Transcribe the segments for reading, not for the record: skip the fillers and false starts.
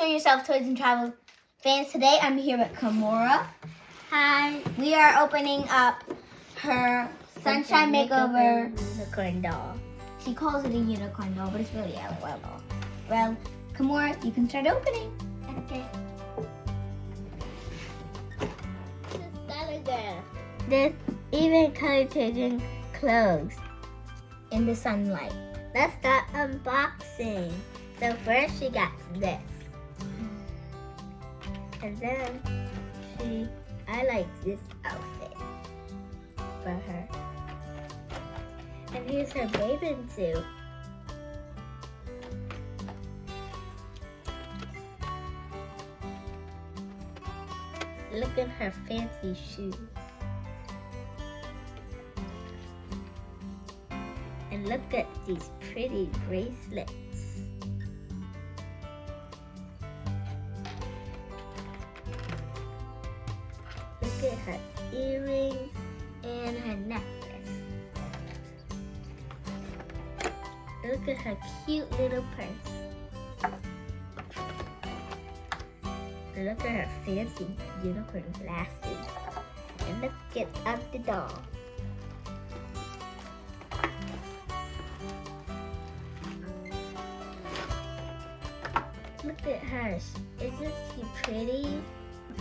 Yourself Toys and Travel fans. Today I'm here with Kimora. Hi. We are opening up her Sunshine Makeover unicorn doll. She calls it a unicorn doll, but it's really a LOL doll. Well, Kimora, you can start opening. Okay. This other girl. There's even color changing clothes in the sunlight. Let's start unboxing. So first she got this. And then I like this outfit for her. And here's her bathing suit. Look at her fancy shoes. And look at these pretty bracelets. Look at her earrings and her necklace. Look at her cute little purse. Look at her fancy unicorn glasses. And let's get out the doll. Look at her. Isn't she pretty?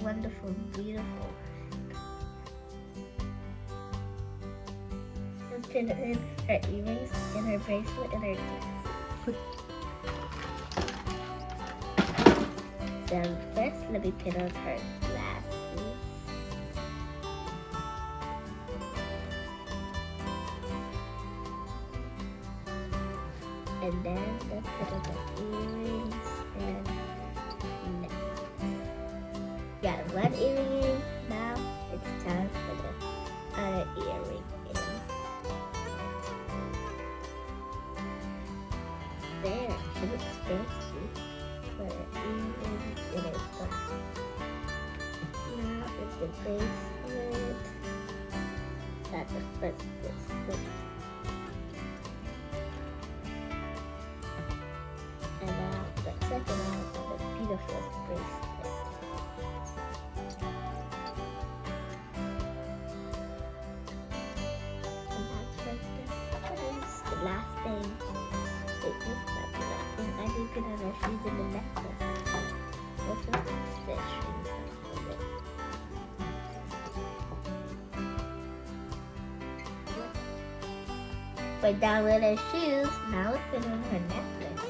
Wonderful, beautiful. Let's put in her earrings and her bracelet and her glasses. So first, let me put on her glasses. And then let's put on the earrings and necklace. Got one earring in. Now it's time for the other earring in. There, she looks fancy for her earrings and her glasses. Now it's the bracelet. That's the first bracelet. And now the second one is the beautiful bracelet. And that's right there. The last thing. Wait, this might be the last thing. I did put on her shoes and the necklace. This was the shoes. We're done with her shoes. Now let's put on her necklace.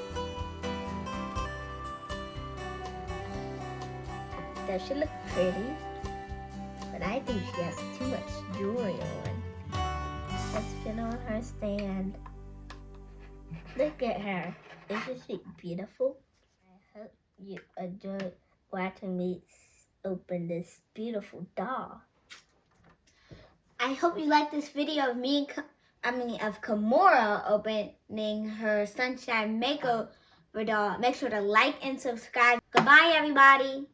Does she look pretty? But I think she has too much jewelry on. Let's put on her stand. Look at her. Isn't she beautiful? I hope you enjoyed watching me open this beautiful doll. I hope you liked this video of of Kimora opening her Sunshine Makeover doll. Make sure to like and subscribe. Goodbye, everybody.